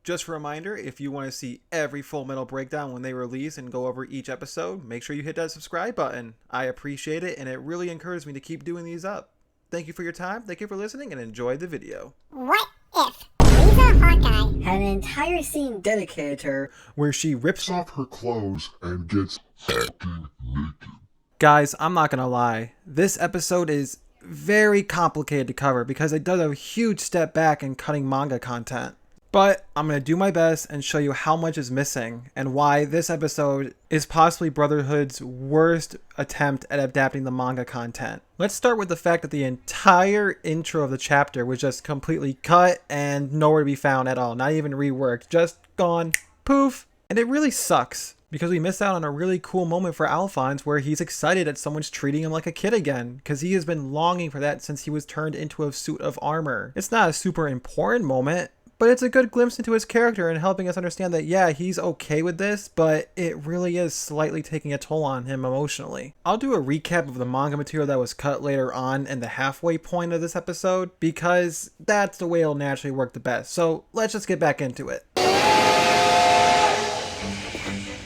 Just a reminder, if you want to see every Full Metal breakdown when they release and go over each episode, make sure you hit that subscribe button. I appreciate it, and it really encourages me to keep doing these up. Thank you for your time, thank you for listening, and enjoy the video. What if Lisa Hawkeye had an entire scene dedicated to her where she rips off her clothes and gets fucking naked? Guys, I'm not gonna lie, this episode is very complicated to cover because it does a huge step back in cutting manga content. But I'm going to do my best and show you how much is missing and why this episode is possibly Brotherhood's worst attempt at adapting the manga content. Let's start with the fact that the entire intro of the chapter was just completely cut and nowhere to be found at all. Not even reworked, just gone, poof. And it really sucks because we missed out on a really cool moment for Alphonse where he's excited that someone's treating him like a kid again because he has been longing for that since he was turned into a suit of armor. It's not a super important moment, but it's a good glimpse into his character and helping us understand that, yeah, he's okay with this, but it really is slightly taking a toll on him emotionally. I'll do a recap of the manga material that was cut later on in the halfway point of this episode, because that's the way it'll naturally work the best. So let's just get back into it.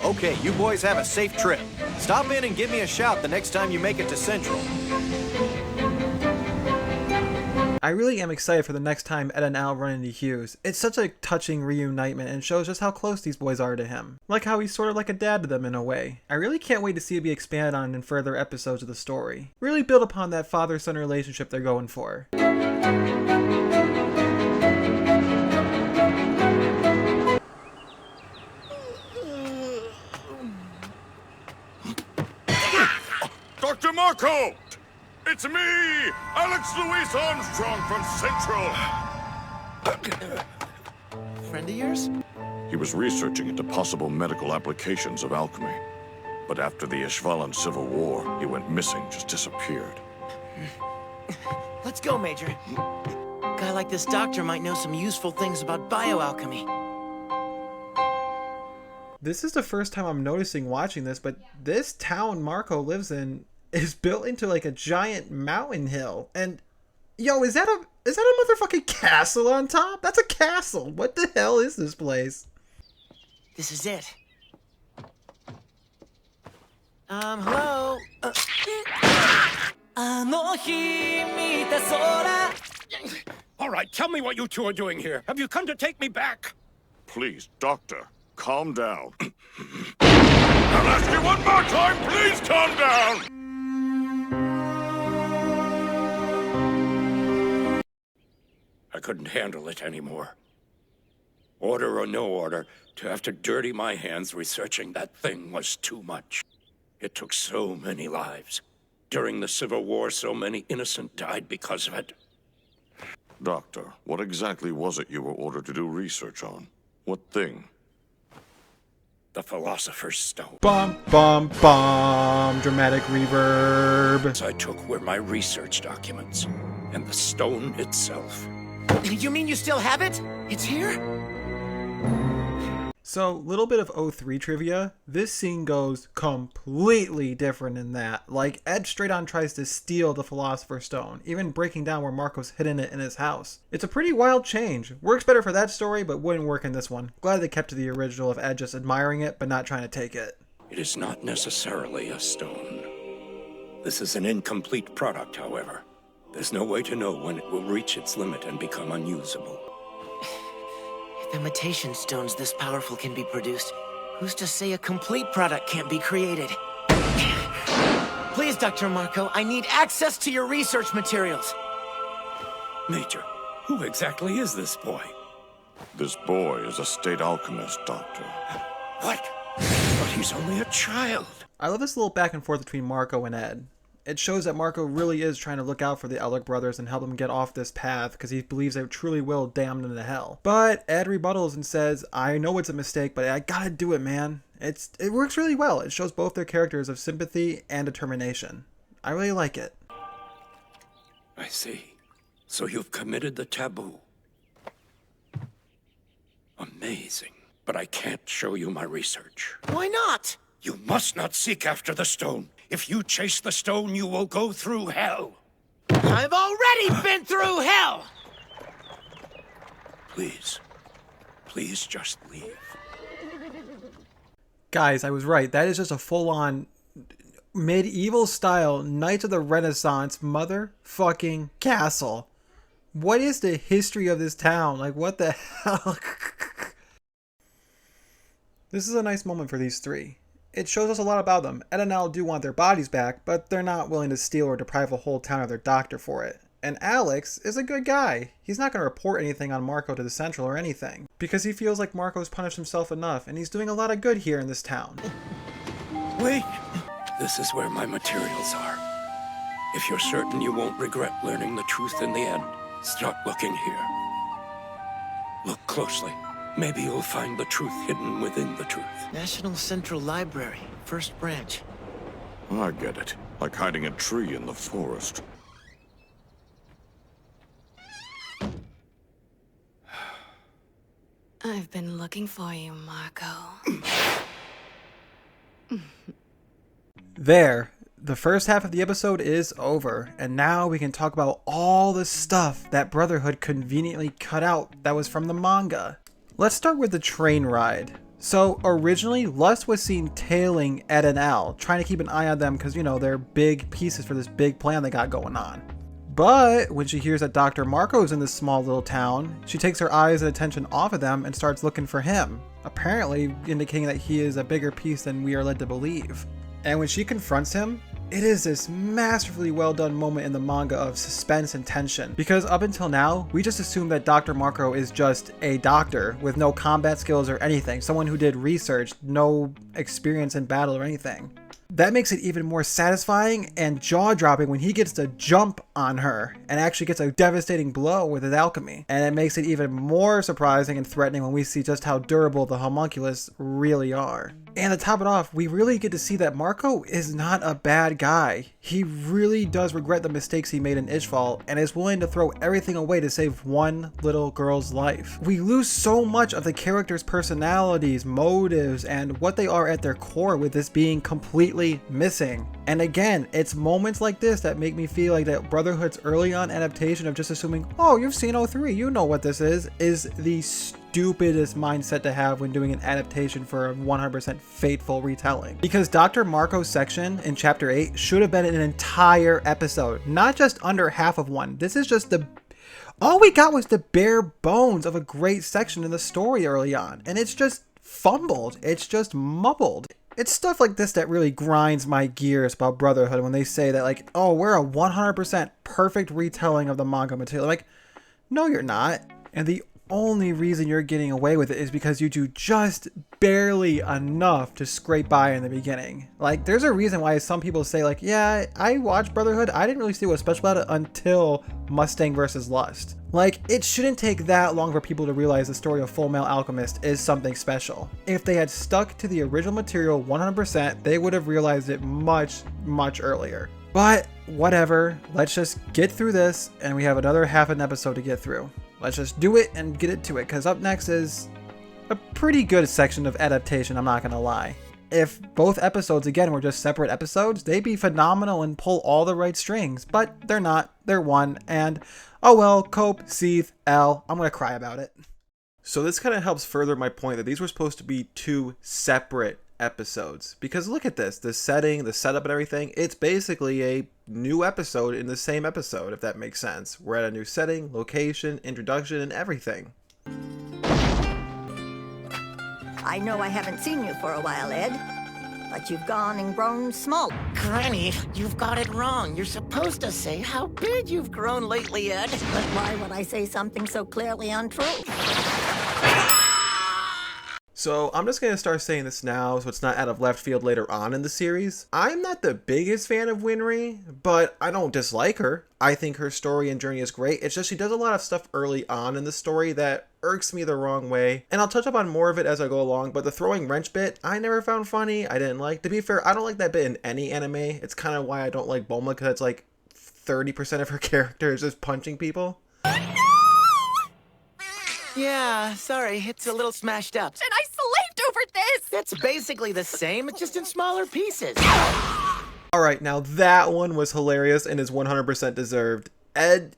Okay, you boys have a safe trip. Stop in and give me a shout the next time you make it to Central. I really am excited for the next time Ed and Al run into Hughes. It's such a touching reunitement and shows just how close these boys are to him. Like how he's sort of like a dad to them in a way. I really can't wait to see it be expanded on in further episodes of the story. Really build upon that father-son relationship they're going for. Dr. Marco! It's me, Alex Louis Armstrong from Central. Friend of yours? He was researching into possible medical applications of alchemy. But after the Ishvalan Civil War, he went missing, just disappeared. Let's go, Major. A guy like this doctor might know some useful things about bioalchemy. This is the first time I'm noticing watching this, but this town Marco lives in is built into like a giant mountain hill. And yo, is that a motherfucking castle on top? That's a castle. What the hell is this place? This is it. Hello? All right, tell me what you two are doing here. Have you come to take me back? Please, Doctor, calm down. I'll ask you one more time, please calm down! I couldn't handle it anymore. Order or no order, to have to dirty my hands researching that thing was too much. It took so many lives. During the Civil War, so many innocent died because of it. Doctor, what exactly was it you were ordered to do research on? What thing? The Philosopher's Stone. Bum, bum, bum. Dramatic reverb. I took were my research documents, and the stone itself. You mean you still have it? It's here? So, little bit of O3 trivia. This scene goes completely different in that. Like, Ed straight on tries to steal the Philosopher's Stone, even breaking down where Marco's hidden it in his house. It's a pretty wild change. Works better for that story, but wouldn't work in this one. Glad they kept to the original of Ed just admiring it, but not trying to take it. It is not necessarily a stone. This is an incomplete product, however. There's no way to know when it will reach its limit and become unusable. If imitation stones this powerful can be produced, who's to say a complete product can't be created? Please, Dr. Marco, I need access to your research materials. Major, who exactly is this boy? This boy is a state alchemist, Doctor. What? But he's only a child. I love this little back and forth between Marco and Ed. It shows that Marco really is trying to look out for the Elric brothers and help them get off this path because he believes they truly will damn them to hell. But Ed rebuttals and says, I know it's a mistake, but I gotta do it, man. It works really well. It shows both their characters of sympathy and determination. I really like it. I see. So you've committed the taboo. Amazing. But I can't show you my research. Why not? You must not seek after the stone. If you chase the stone, you will go through hell. I've already been through hell! Please. Please just leave. Guys, I was right. That is just a full-on medieval style Knights of the Renaissance motherfucking castle. What is the history of this town? Like, what the hell? This is a nice moment for these three. It shows us a lot about them. Ed and Al do want their bodies back, but they're not willing to steal or deprive a whole town of their doctor for it. And Alex is a good guy. He's not going to report anything on Marco to the Central or anything, because he feels like Marco's punished himself enough, and he's doing a lot of good here in this town. Wait! This is where my materials are. If you're certain you won't regret learning the truth in the end, start looking here. Look closely. Maybe you'll find the truth hidden within the truth. National Central Library, first branch. I get it. Like hiding a tree in the forest. I've been looking for you, Marco. There, the first half of the episode is over, and now we can talk about all the stuff that Brotherhood conveniently cut out that was from the manga. Let's start with the train ride. So originally, Lust was seen tailing Ed and Al, trying to keep an eye on them because, you know, they're big pieces for this big plan they got going on. But when she hears that Dr. Marco's in this small little town, she takes her eyes and attention off of them and starts looking for him, apparently indicating that he is a bigger piece than we are led to believe. And when she confronts him, it is this masterfully well done moment in the manga of suspense and tension, because up until now, we just assumed that Dr. Marco is just a doctor with no combat skills or anything, someone who did research, no experience in battle or anything. That makes it even more satisfying and jaw-dropping when he gets to jump on her and actually gets a devastating blow with his alchemy. And it makes it even more surprising and threatening when we see just how durable the homunculus really are. And to top it off, we really get to see that Marco is not a bad guy. He really does regret the mistakes he made in Ishval and is willing to throw everything away to save one little girl's life. We lose so much of the characters' personalities, motives, and what they are at their core with this being completely missing. And again, it's moments like this that make me feel like that Brotherhood's early on adaptation of just assuming, oh, you've seen 03, you know what this is the stupidest mindset to have when doing an adaptation for a 100% faithful retelling. Because Dr. Marco's section in chapter 8 should have been an entire episode, not just under half of one. This is just all we got was the bare bones of a great section in the story early on, and it's just fumbled, it's just mumbled. It's stuff like this that really grinds my gears about Brotherhood when they say that, like, oh, we're a 100% perfect retelling of the manga material. Like, no, you're not. And the only reason you're getting away with it is because you do just barely enough to scrape by in the beginning. Like, there's a reason why some people say, like, yeah, I watched Brotherhood, I didn't really see what's special about it until Mustang vs. Lust. Like, it shouldn't take that long for people to realize the story of FullMetal Alchemist is something special. If they had stuck to the original material 100%, they would have realized it much, much earlier. But whatever, let's just get through this, and we have another half an episode to get through. Let's just do it and get it to it, because up next is a pretty good section of adaptation, I'm not gonna lie. If both episodes, again, were just separate episodes, they'd be phenomenal and pull all the right strings, but they're not, they're one, and oh well, cope, seethe, L, I'm gonna cry about it. So this kind of helps further my point that these were supposed to be two separate episodes, because look at this, the setting, the setup and everything, it's basically a new episode in the same episode, if that makes sense. We're at a new setting, location, introduction, and everything. I know I haven't seen you for a while, Ed, but you've gone and grown small. Granny, you've got it wrong. You're supposed to say how big you've grown lately, Ed. But why would I say something so clearly untrue? So I'm just going to start saying this now so it's not out of left field later on in the series. I'm not the biggest fan of Winry, but I don't dislike her. I think her story and journey is great. It's just she does a lot of stuff early on in the story that irks me the wrong way. And I'll touch up on more of it as I go along, but the throwing wrench bit, I never found funny. I didn't like. To be fair, I don't like that bit in any anime. It's kind of why I don't like Bulma, because it's like 30% of her character is just punching people. Yeah, sorry, it's a little smashed up. And I slaved over this! It's basically the same, it's just in smaller pieces. Alright, now that one was hilarious and is 100% deserved. Ed,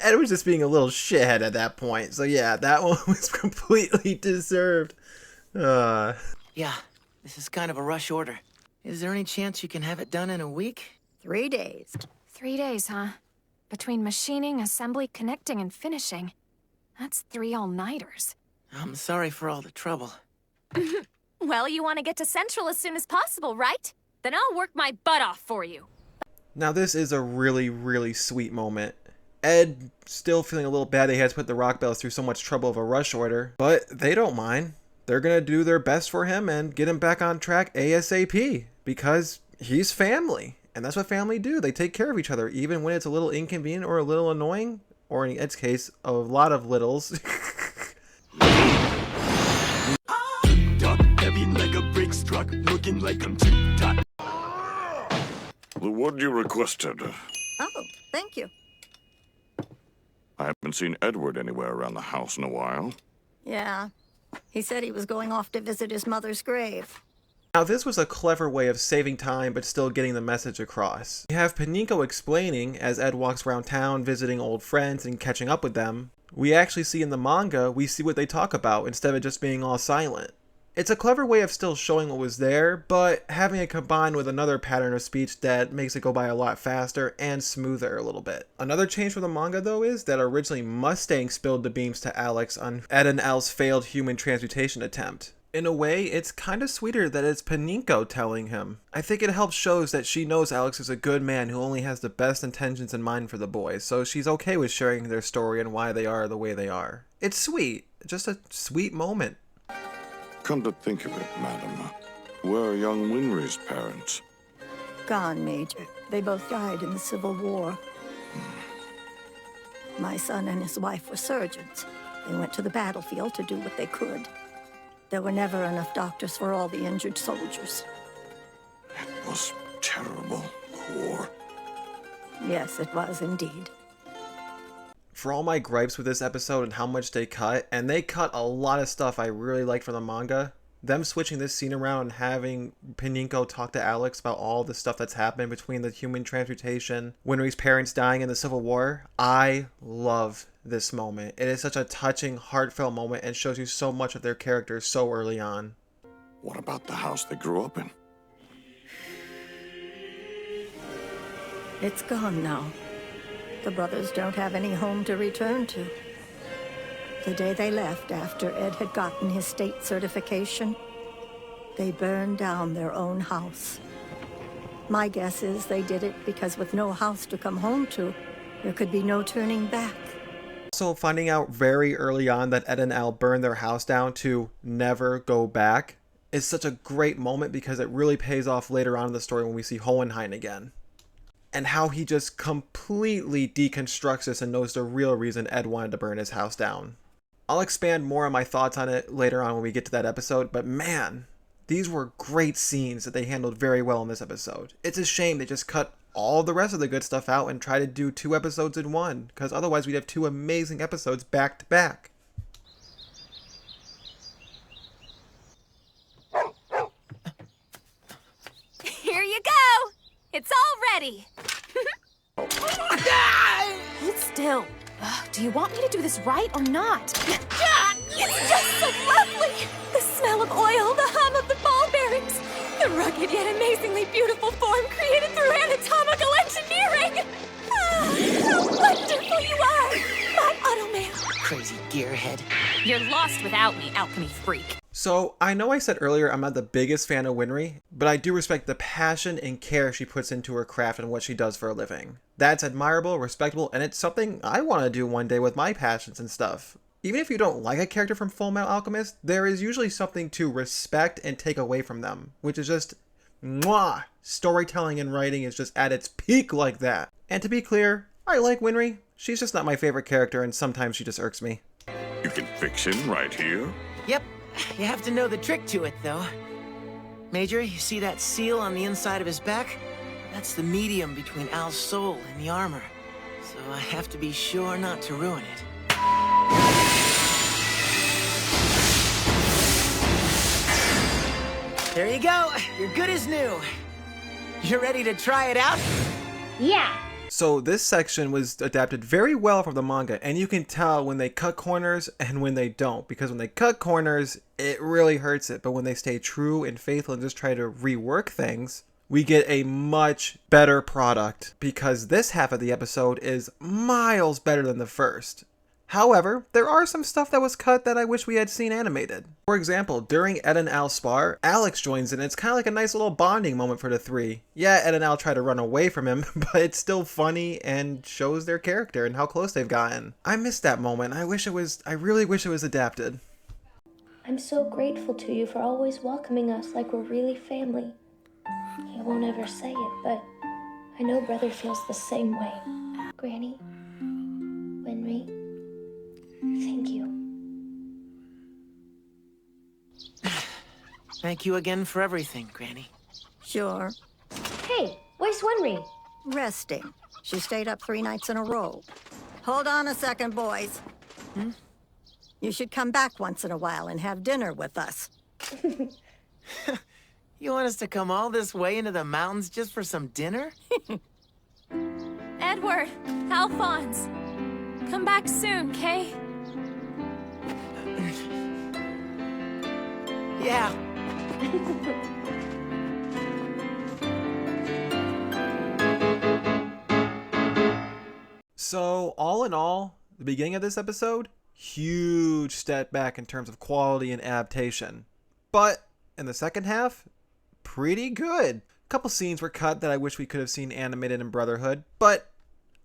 Ed was just being a little shithead at that point. So yeah, that one was completely deserved. Yeah, this is kind of a rush order. Is there any chance you can have it done in a week? 3 days. 3 days, huh? Between machining, assembly, connecting, and finishing. That's 3 all-nighters. I'm sorry for all the trouble. Well, you want to get to Central as soon as possible, right? Then I'll work my butt off for you. Now this is a really, really sweet moment. Ed still feeling a little bad that he has to put the Rock Bells through so much trouble of a rush order, but they don't mind. They're gonna do their best for him and get him back on track ASAP because he's family. And that's what family do. They take care of each other, even when it's a little inconvenient or a little annoying, or in Ed's case, a lot of littles. The wood you requested. Oh, thank you. I haven't seen Edward anywhere around the house in a while. Yeah. He said he was going off to visit his mother's grave. Now this was a clever way of saving time but still getting the message across. You have Panico explaining as Ed walks around town visiting old friends and catching up with them. We actually see in the manga, we see what they talk about instead of just being all silent. It's a clever way of still showing what was there, but having it combined with another pattern of speech that makes it go by a lot faster and smoother a little bit. Another change from the manga though is that originally Mustang spilled the beams to Alex on Ed and Al's failed human transmutation attempt. In a way, it's kind of sweeter that it's Panico telling him. I think it helps shows that she knows Alex is a good man who only has the best intentions in mind for the boys, so she's okay with sharing their story and why they are the way they are. It's sweet. Just a sweet moment. Come to think of it, madam, where are young Winry's parents? Gone, Major. They both died in the Civil War. My son and his wife were surgeons. They went to the battlefield to do what they could. There were never enough doctors for all the injured soldiers. It was terrible war. Yes, it was indeed. For all my gripes with this episode and how much they cut, and they cut a lot of stuff I really liked from the manga, them switching this scene around and having Panico talk to Alex about all the stuff that's happened between the human transmutation, Winry's parents dying in the Civil War, I love this moment. It is such a touching, heartfelt moment and shows you so much of their characters so early on. What about the house they grew up in? It's gone now. The brothers don't have any home to return to. The day they left after Ed had gotten his state certification, they burned down their own house. My guess is they did it because with no house to come home to, there could be no turning back. Also, finding out very early on that Ed and Al burned their house down to never go back is such a great moment because it really pays off later on in the story when we see Hohenheim again. And how he just completely deconstructs this and knows the real reason Ed wanted to burn his house down. I'll expand more on my thoughts on it later on when we get to that episode, but man, these were great scenes that they handled very well in this episode. It's a shame they just cut all the rest of the good stuff out and try to do 2 episodes in one, because otherwise we'd have 2 amazing episodes back to back. Here you go! It's all ready! Hold still. Do you want me to do this right or not? It's just so lovely! The smell of oil, the hum of the ball bearings, the rugged yet amazingly beautiful form created through anatomical engineering! How wonderful you are, my automail! Crazy gearhead. You're lost without me, alchemy freak. So, I know I said earlier I'm not the biggest fan of Winry, but I do respect the passion and care she puts into her craft and what she does for a living. That's admirable, respectable, and it's something I want to do one day with my passions and stuff. Even if you don't like a character from FullMetal Alchemist, there is usually something to respect and take away from them, which is just mwah! Storytelling and writing is just at its peak like that. And to be clear, I like Winry. She's just not my favorite character and sometimes she just irks me. You can fix him right here? Yep, you have to know the trick to it, though. Major, you see that seal on the inside of his back? That's the medium between Al's soul and the armor. So I have to be sure not to ruin it. There you go. You're good as new. You ready to try it out? Yeah. So this section was adapted very well from the manga, and you can tell when they cut corners and when they don't, because when they cut corners, it really hurts it, but when they stay true and faithful and just try to rework things, we get a much better product, because this half of the episode is miles better than the first. However, there are some stuff that was cut that I wish we had seen animated. For example, during Ed and Al's spar, Alex joins in. It's kind of like a nice little bonding moment for the three. Yeah, Ed and Al try to run away from him, but it's still funny and shows their character and how close they've gotten. I missed that moment. I really wish it was adapted. I'm so grateful to you for always welcoming us like we're really family. He won't ever say it, but I know Brother feels the same way. Granny, Winry, thank you. Thank you again for everything, Granny. Sure. Hey, where's Winry? Resting. She stayed up 3 nights in a row. Hold on a second, boys. You should come back once in a while and have dinner with us. You want us to come all this way into the mountains just for some dinner? Edward, Alphonse, come back soon, Kay? Yeah. So, all in all, the beginning of this episode, huge step back in terms of quality and adaptation. But in the second half, pretty good. A couple scenes were cut that I wish we could have seen animated in Brotherhood, but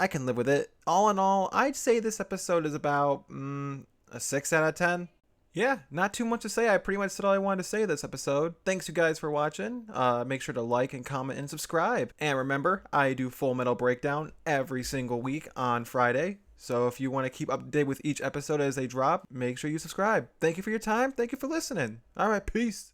I can live with it. All in all, I'd say this episode is about a 6 out of 10. Yeah, not too much to say. I pretty much said all I wanted to say this episode. Thanks you guys for watching. Make sure to like and comment and subscribe. And remember, I do Full Metal Breakdown every single week on Friday. So if you want to keep up to date with each episode as they drop, make sure you subscribe. Thank you for your time. Thank you for listening. All right, peace.